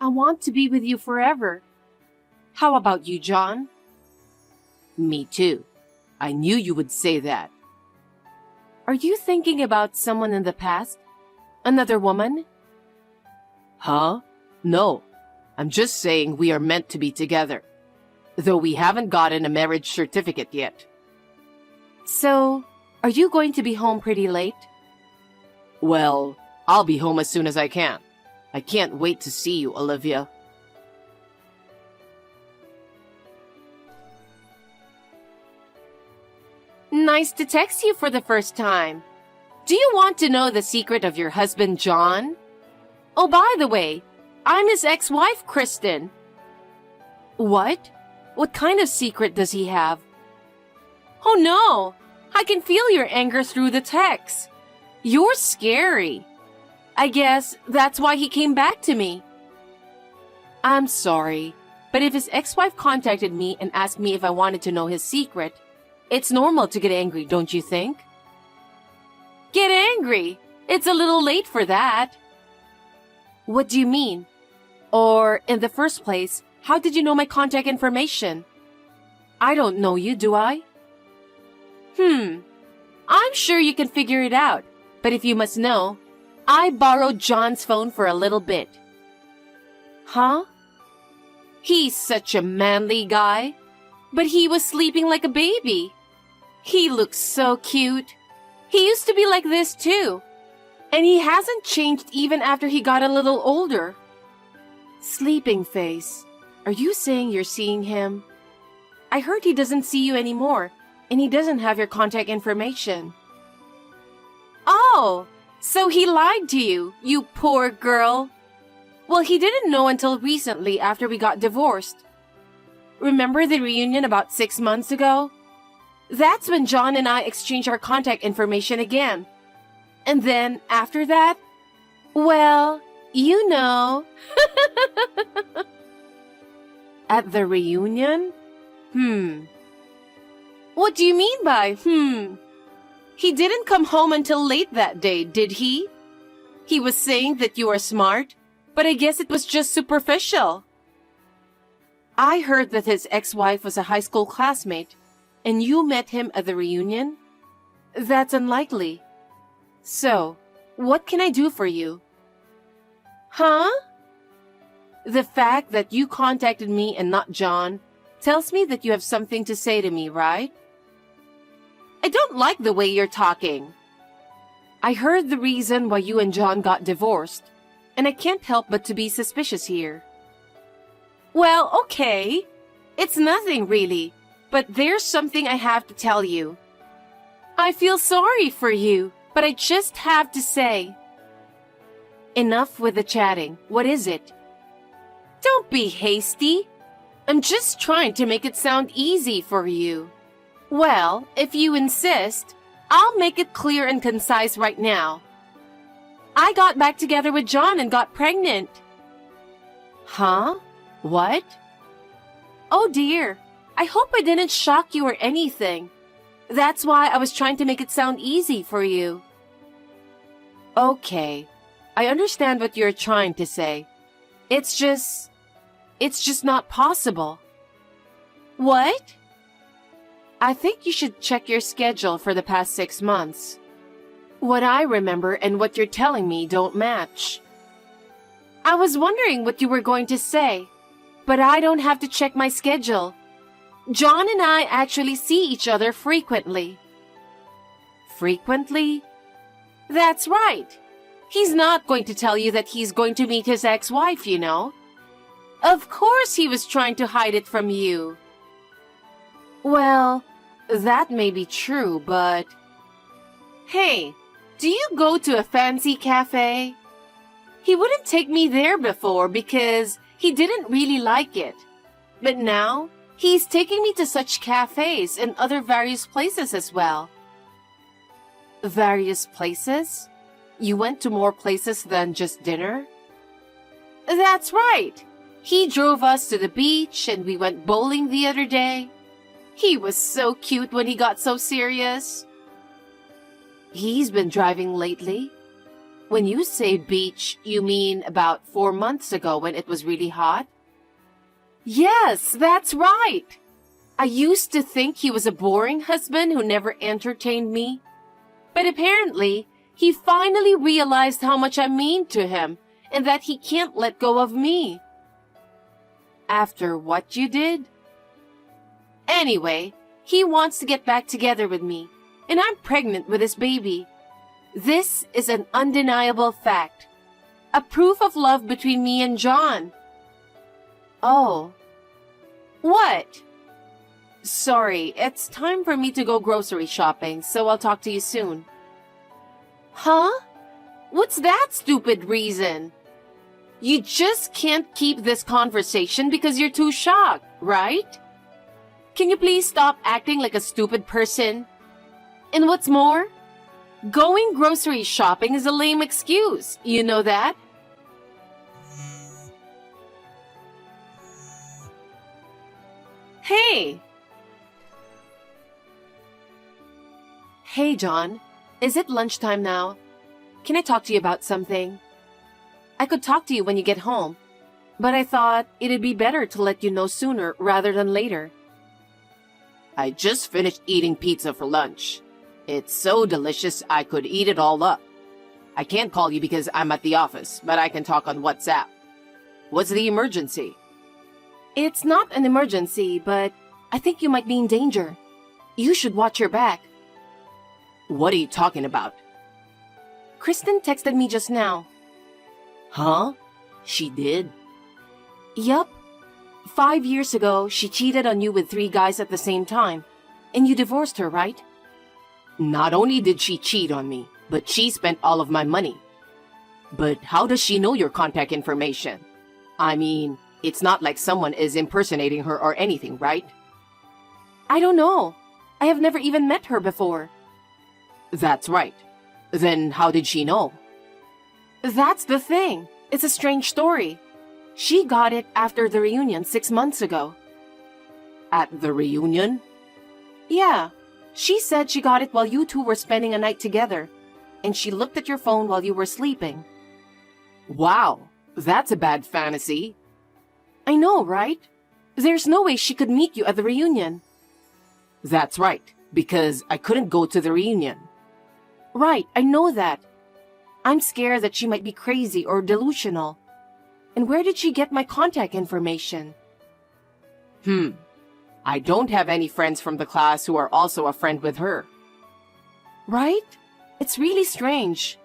I want to be with you forever. How about you, John? Me too. I knew you would say that. Are you thinking about someone in the past? Another woman? Huh? No. I'm just saying we are meant to be together. Though we haven't gotten a marriage certificate yet. So, are you going to be home pretty late? Well, I'll be home as soon as I can. I can't wait to see you, Olivia. Nice to text you for the first time. Do you want to know the secret of your husband, John? Oh, by the way, I'm his ex-wife, Kristen. What? What kind of secret does he have? Oh no! I can feel your anger through the text. You're scary. I guess that's why he came back to me. I'm sorry, but if his ex-wife contacted me and asked me if I wanted to know his secret, it's normal to get angry, don't you think? Get angry? It's a little late for that. What do you mean? Or, in the first place, how did you know my contact information? I don't know you, do I? I'm sure you can figure it out, but if you must know, I borrowed John's phone for a little bit. Huh? He's such a manly guy, but he was sleeping like a baby. He looks so cute. He used to be like this too, and he hasn't changed even after he got a little older. Sleeping face. Are you saying you're seeing him? I heard he doesn't see you anymore, and he doesn't have your contact information. Oh, so he lied to you, you poor girl. Well, he didn't know until recently after we got divorced. Remember the reunion about 6 months ago? That's when John and I exchanged our contact information again. And then, after that, well, you know. At the reunion? What do you mean by, He didn't come home until late that day, did he? He was saying that you are smart, but I guess it was just superficial. I heard that his ex-wife was a high school classmate, and you met him at the reunion? That's unlikely. So, what can I do for you? Huh? The fact that you contacted me and not John tells me that you have something to say to me, right? I don't like the way you're talking. I heard the reason why you and John got divorced, and I can't help but to be suspicious here. Well, okay. It's nothing really, but there's something I have to tell you. I feel sorry for you, but I just have to say. Enough with the chatting. What is it? Don't be hasty. I'm just trying to make it sound easy for you. Well, if you insist, I'll make it clear and concise right now. I got back together with John and got pregnant. Huh? What? Oh dear, I hope I didn't shock you or anything. That's why I was trying to make it sound easy for you. Okay, I understand what you're trying to say. It's just not possible. What? I think you should check your schedule for the past 6 months. What I remember and what you're telling me don't match. I was wondering what you were going to say, but I don't have to check my schedule. John and I actually see each other frequently. Frequently? That's right. He's not going to tell you that he's going to meet his ex-wife, you know. Of course he was trying to hide it from you. Well, that may be true, but... Hey, do you go to a fancy cafe? He wouldn't take me there before because he didn't really like it. But now, he's taking me to such cafes and other various places as well. Various places? You went to more places than just dinner? That's right. He drove us to the beach and we went bowling the other day. He was so cute when he got so serious. He's been driving lately. When you say beach, you mean about 4 months ago when it was really hot? Yes, that's right. I used to think he was a boring husband who never entertained me. But apparently, he finally realized how much I mean to him and that he can't let go of me. After what you did? Anyway, he wants to get back together with me, and I'm pregnant with his baby. This is an undeniable fact. A proof of love between me and John. Oh. What? Sorry, it's time for me to go grocery shopping, so I'll talk to you soon. Huh? What's that stupid reason? You just can't keep this conversation because you're too shocked, right? Can you please stop acting like a stupid person? And what's more, going grocery shopping is a lame excuse. You know that? Hey! Hey, John. Is it lunchtime now? Can I talk to you about something? I could talk to you when you get home, but I thought it'd be better to let you know sooner rather than later. I just finished eating pizza for lunch. It's so delicious I could eat it all up. I can't call you because I'm at the office, but I can talk on WhatsApp. What's the emergency? It's not an emergency, but I think you might be in danger. You should watch your back. What are you talking about? Kristen texted me just now. Huh? She did? Yup. 5 years ago, she cheated on you with 3 guys at the same time. And you divorced her, right? Not only did she cheat on me, but she spent all of my money. But how does she know your contact information? I mean, it's not like someone is impersonating her or anything, right? I don't know. I have never even met her before. That's right. Then how did she know? That's the thing. It's a strange story. She got it after the reunion 6 months ago. At the reunion? Yeah. She said she got it while you two were spending a night together, and she looked at your phone while you were sleeping. Wow, that's a bad fantasy. I know, right? There's no way she could meet you at the reunion. That's right, because I couldn't go to the reunion. Right, I know that. I'm scared that she might be crazy or delusional. And where did she get my contact information? I don't have any friends from the class who are also a friend with her. Right? It's really strange.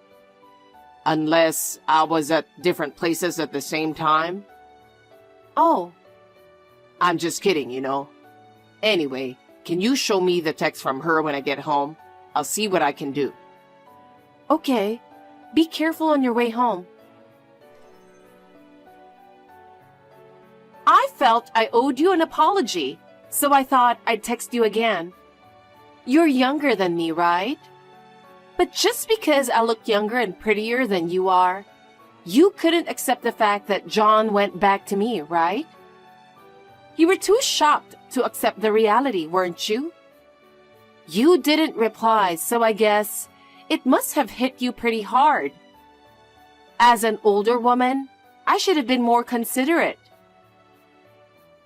Unless I was at different places at the same time. Oh. I'm just kidding, you know. Anyway, can you show me the text from her when I get home? I'll see what I can do. Okay. Be careful on your way home. I felt I owed you an apology, so I thought I'd text you again. You're younger than me, right? But just because I look younger and prettier than you are, you couldn't accept the fact that John went back to me, right? You were too shocked to accept the reality, weren't you? You didn't reply, so I guess it must have hit you pretty hard. As an older woman, I should have been more considerate.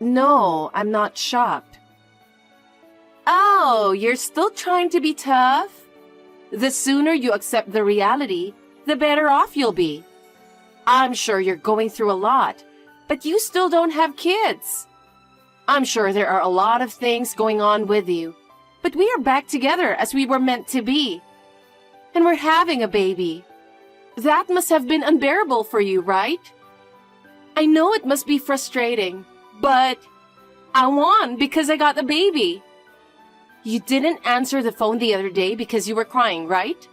No, I'm not shocked. Oh, you're still trying to be tough? The sooner you accept the reality, the better off you'll be. I'm sure you're going through a lot, but you still don't have kids. I'm sure there are a lot of things going on with you, but we are back together as we were meant to be. And we're having a baby. That must have been unbearable for you, right? I know it must be frustrating, but I won because I got the baby. You didn't answer the phone the other day because you were crying, right?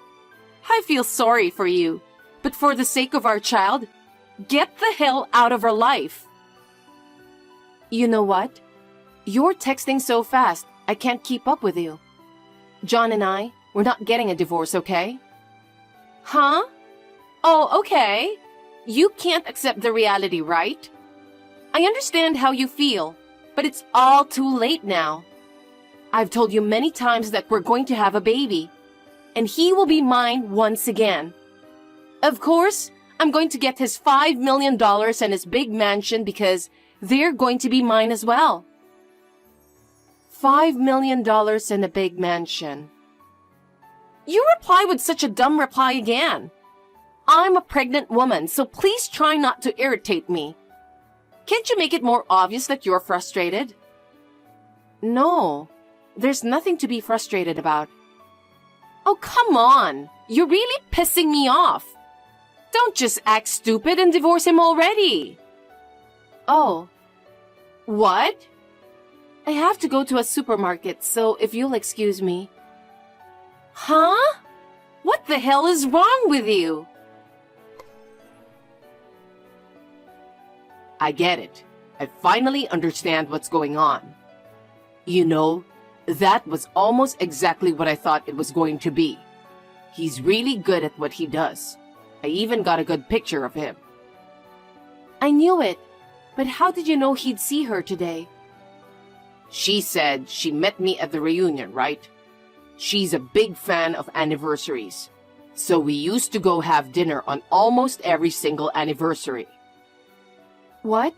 I feel sorry for you, but for the sake of our child, get the hell out of our life. You know what? You're texting so fast, I can't keep up with you. John and I, we're not getting a divorce, okay? Huh? Oh, okay. You can't accept the reality, right? I understand how you feel, but it's all too late now. I've told you many times that we're going to have a baby, and he will be mine once again. Of course, I'm going to get his $5 million and his big mansion because they're going to be mine as well. $5 million and a big mansion. You reply with such a dumb reply again. I'm a pregnant woman, so please try not to irritate me. Can't you make it more obvious that you're frustrated? No, there's nothing to be frustrated about. Oh, come on. You're really pissing me off. Don't just act stupid and divorce him already. Oh. What? I have to go to a supermarket, so if you'll excuse me. Huh? What the hell is wrong with you? I get it. I finally understand what's going on. You know, that was almost exactly what I thought it was going to be. He's really good at what he does. I even got a good picture of him. I knew it, but how did you know he'd see her today? She said she met me at the reunion, right? She's a big fan of anniversaries. So we used to go have dinner on almost every single anniversary. What?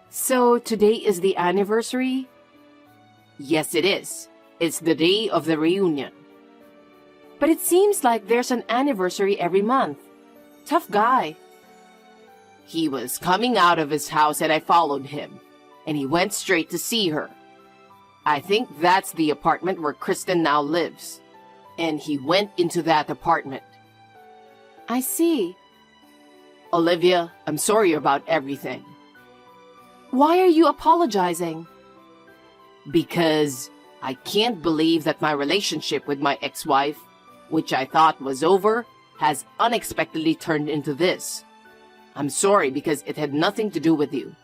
So today is the anniversary? Yes, it is. It's the day of the reunion. But it seems like there's an anniversary every month. Tough guy. He was coming out of his house and I followed him, and he went straight to see her. I think that's the apartment where Kristen now lives, and he went into that apartment. I see. Olivia, I'm sorry about everything. Why are you apologizing? Because I can't believe that my relationship with my ex-wife, which I thought was over, has unexpectedly turned into this. I'm sorry because it had nothing to do with you.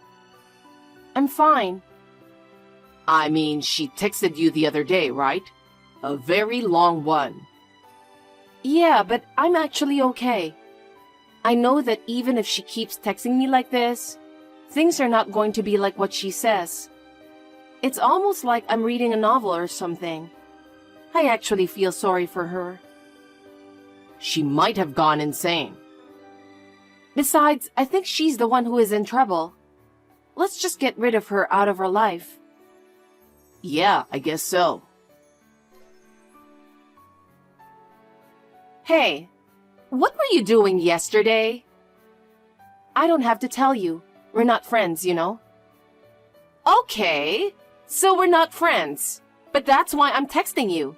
I'm fine. I mean, she texted you the other day, right? A very long one. Yeah, but I'm actually okay. I know that even if she keeps texting me like this, things are not going to be like what she says. It's almost like I'm reading a novel or something. I actually feel sorry for her. She might have gone insane. Besides, I think she's the one who is in trouble. Let's just get rid of her out of our life. Yeah, I guess so. Hey, what were you doing yesterday? I don't have to tell you. We're not friends, you know. Okay, so we're not friends. But that's why I'm texting you.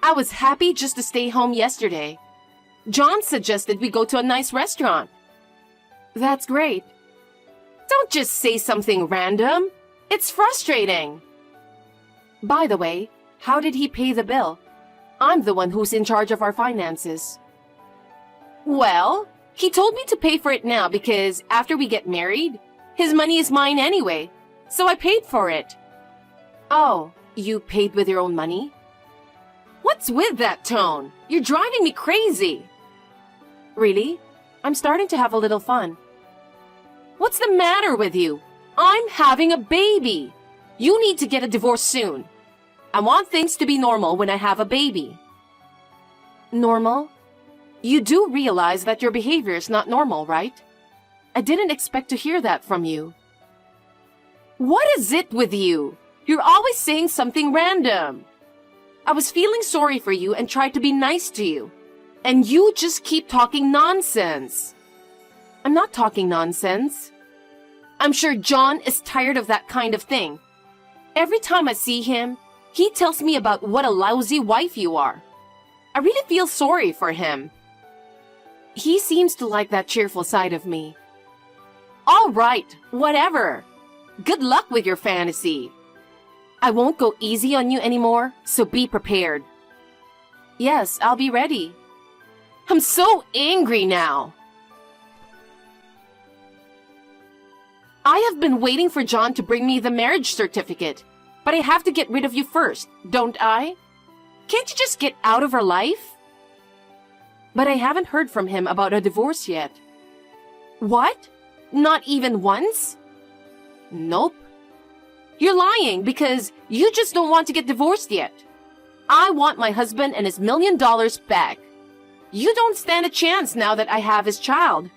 I was happy just to stay home yesterday. John suggested we go to a nice restaurant. That's great. Don't just say something random. It's frustrating. By the way, how did he pay the bill? I'm the one who's in charge of our finances. Well, he told me to pay for it now because after we get married, his money is mine anyway, so I paid for it. Oh, you paid with your own money? What's with that tone? You're driving me crazy. Really? I'm starting to have a little fun. What's the matter with you? I'm having a baby. You need to get a divorce soon. I want things to be normal when I have a baby. Normal? You do realize that your behavior is not normal, right? I didn't expect to hear that from you. What is it with you? You're always saying something random. I was feeling sorry for you and tried to be nice to you. And you just keep talking nonsense. I'm not talking nonsense. I'm sure John is tired of that kind of thing. Every time I see him, he tells me about what a lousy wife you are. I really feel sorry for him. He seems to like that cheerful side of me. All right, whatever. Good luck with your fantasy. I won't go easy on you anymore, so be prepared. Yes, I'll be ready. I'm so angry now. I have been waiting for John to bring me the marriage certificate, but I have to get rid of you first, don't I? Can't you just get out of our life? But I haven't heard from him about a divorce yet. What? Not even once? Nope. You're lying because you just don't want to get divorced yet. I want my husband and his $1 million back. You don't stand a chance now that I have his child.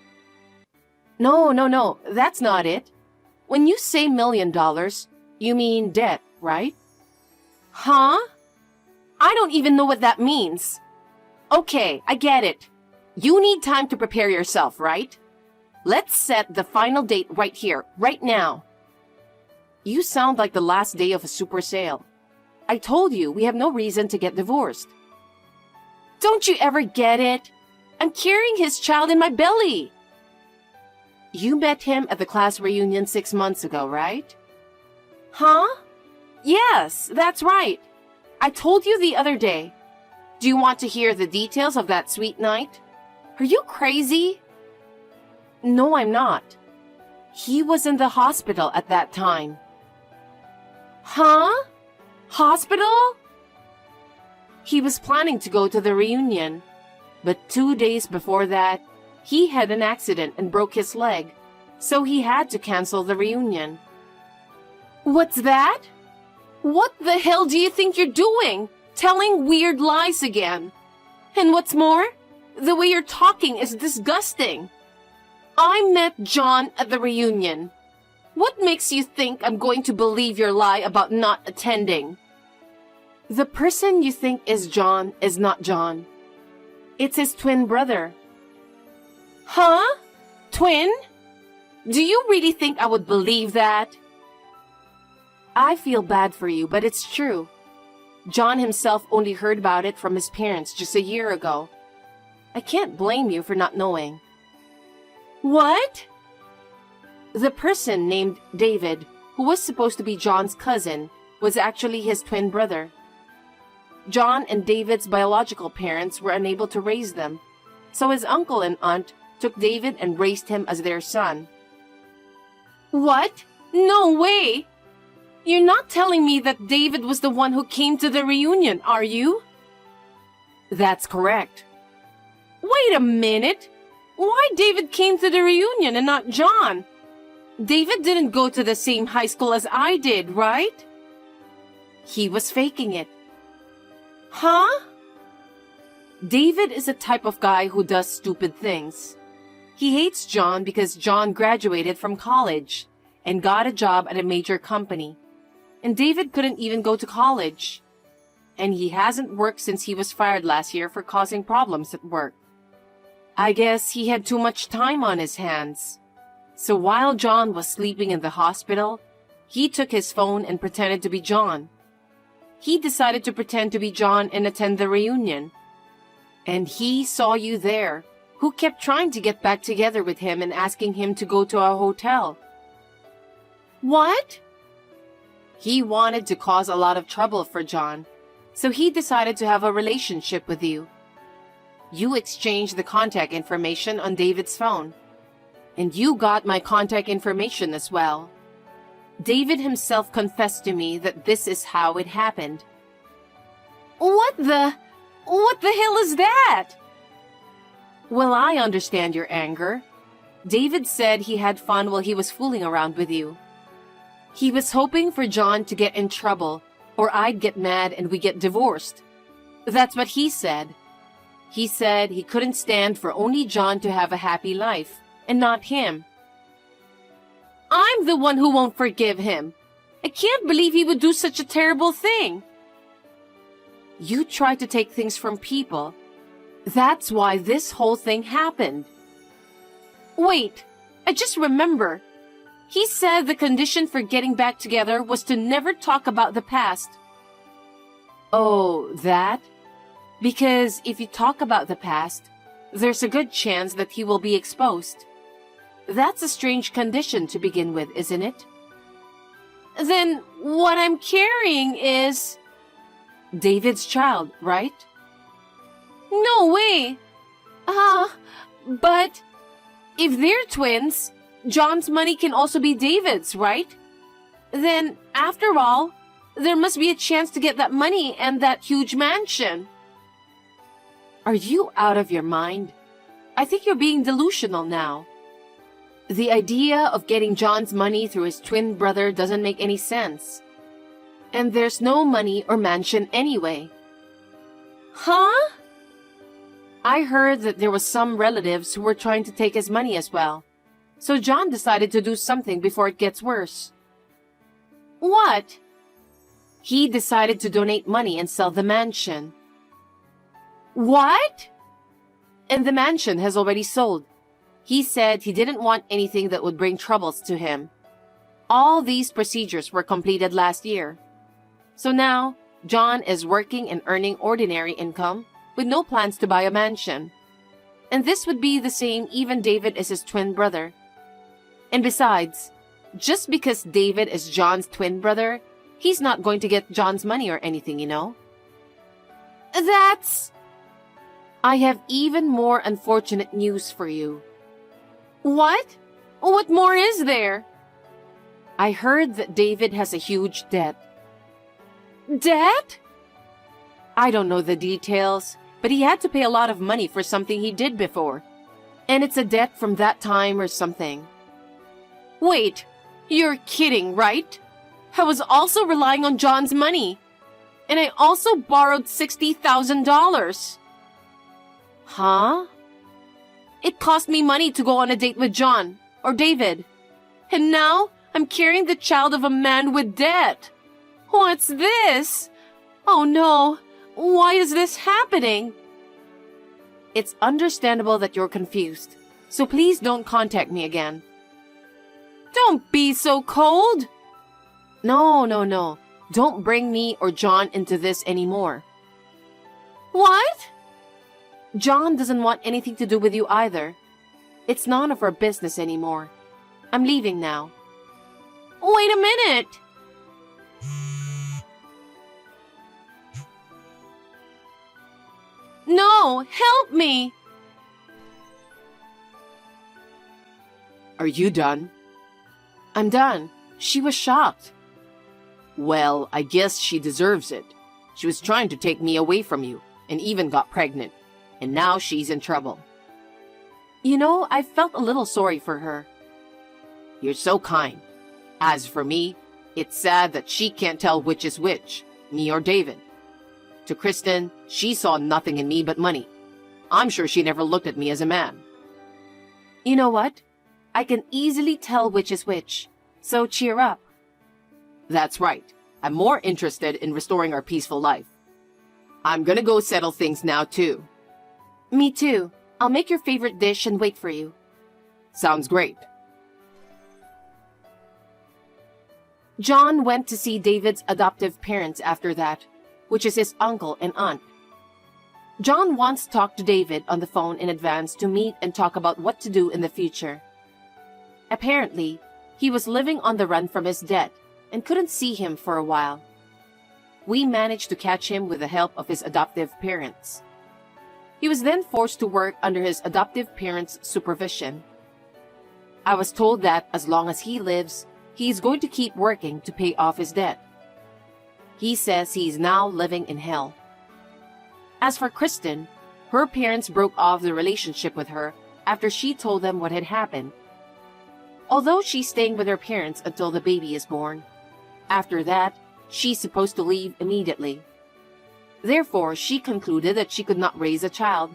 No, that's not it. When you say $1 million, you mean debt, right? Huh? I don't even know what that means. Okay, I get it. You need time to prepare yourself, right? Let's set the final date right here, right now. You sound like the last day of a super sale. I told you we have no reason to get divorced. Don't you ever get it? I'm carrying his child in my belly. You met him at the class reunion 6 months ago, right? Huh? Yes, that's right. I told you the other day. Do you want to hear the details of that sweet night? Are you crazy? No, I'm not. He was in the hospital at that time. Huh? Hospital? He was planning to go to the reunion, but 2 days before that, he had an accident and broke his leg, so he had to cancel the reunion. What's that? What the hell do you think you're doing? Telling weird lies again. And what's more, the way you're talking is disgusting. I met John at the reunion. What makes you think I'm going to believe your lie about not attending? The person you think is John is not John. It's his twin brother. Huh? Twin? Do you really think I would believe that? I feel bad for you, but it's true. John himself only heard about it from his parents just a year ago. I can't blame you for not knowing. What? The person named David, who was supposed to be John's cousin, was actually his twin brother. John and David's biological parents were unable to raise them, so his uncle and aunt took David and raised him as their son. What? No way! You're not telling me that David was the one who came to the reunion, are you? That's correct. Wait a minute! Why David came to the reunion and not John? David didn't go to the same high school as I did, right? He was faking it. Huh? David is a type of guy who does stupid things. He hates John because John graduated from college and got a job at a major company. And David couldn't even go to college. And he hasn't worked since he was fired last year for causing problems at work. I guess he had too much time on his hands. So while John was sleeping in the hospital, he took his phone and pretended to be John. He decided to pretend to be John and attend the reunion. And he saw you there, who kept trying to get back together with him and asking him to go to a hotel. What? He wanted to cause a lot of trouble for John, so he decided to have a relationship with you. You exchanged the contact information on David's phone. And you got my contact information as well. David himself confessed to me that this is how it happened. What the hell is that? Well, I understand your anger. David said he had fun while he was fooling around with you. He was hoping for John to get in trouble, or I'd get mad and we get divorced. That's what he said. He said he couldn't stand for only John to have a happy life, and not him. I'm the one who won't forgive him. I can't believe he would do such a terrible thing. You try to take things from people. That's why this whole thing happened. Wait, I just remember. He said the condition for getting back together was to never talk about the past. Oh, that? Because if you talk about the past, there's a good chance that he will be exposed. That's a strange condition to begin with, isn't it? Then what I'm carrying is David's child, right? No way! But if they're twins, John's money can also be David's, right? Then, after all, there must be a chance to get that money and that huge mansion. Are you out of your mind? I think you're being delusional now. The idea of getting John's money through his twin brother doesn't make any sense. And there's no money or mansion anyway. Huh? I heard that there was some relatives who were trying to take his money as well. So John decided to do something before it gets worse. What? He decided to donate money and sell the mansion. What? And the mansion has already sold. He said he didn't want anything that would bring troubles to him. All these procedures were completed last year. So now, John is working and earning ordinary income with no plans to buy a mansion. And this would be the same even David is his twin brother. And besides, just because David is John's twin brother, he's not going to get John's money or anything, you know? That's... I have even more unfortunate news for you. What? What more is there? I heard that David has a huge debt. Debt? I don't know the details, but he had to pay a lot of money for something he did before. And it's a debt from that time or something. Wait, you're kidding, right? I was also relying on John's money. And I also borrowed $60,000. Huh? It cost me money to go on a date with John, or David. And now I'm carrying the child of a man with debt. What's this? Oh no, why is this happening? It's understandable that you're confused, so please don't contact me again. Don't be so cold. No. Don't bring me or John into this anymore. What? John doesn't want anything to do with you either. It's none of our business anymore. I'm leaving now. Wait a minute! No, help me! Are you done? I'm done. She was shocked. Well, I guess she deserves it. She was trying to take me away from you, and even got pregnant. And now she's in trouble. You know, I felt a little sorry for her. You're so kind. As for me, it's sad that she can't tell which is which, me or David. To Kristen, she saw nothing in me but money. I'm sure she never looked at me as a man. You know what? I can easily tell which is which. So cheer up. That's right. I'm more interested in restoring our peaceful life. I'm gonna go settle things now, too. Me too. I'll make your favorite dish and wait for you. Sounds great. John went to see David's adoptive parents after that, which is his uncle and aunt. John once talked to David on the phone in advance to meet and talk about what to do in the future. Apparently, he was living on the run from his debt and couldn't see him for a while. We managed to catch him with the help of his adoptive parents. He was then forced to work under his adoptive parents' supervision. I was told that as long as he lives, he is going to keep working to pay off his debt. He says he is now living in hell. As for Kristen, her parents broke off the relationship with her after she told them what had happened. Although she's staying with her parents until the baby is born, after that, she's supposed to leave immediately. Therefore, she concluded that she could not raise a child.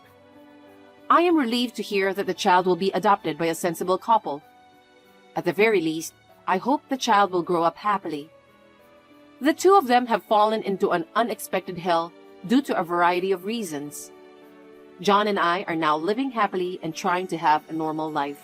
I am relieved to hear that the child will be adopted by a sensible couple. At the very least, I hope the child will grow up happily. The two of them have fallen into an unexpected hell due to a variety of reasons. John and I are now living happily and trying to have a normal life.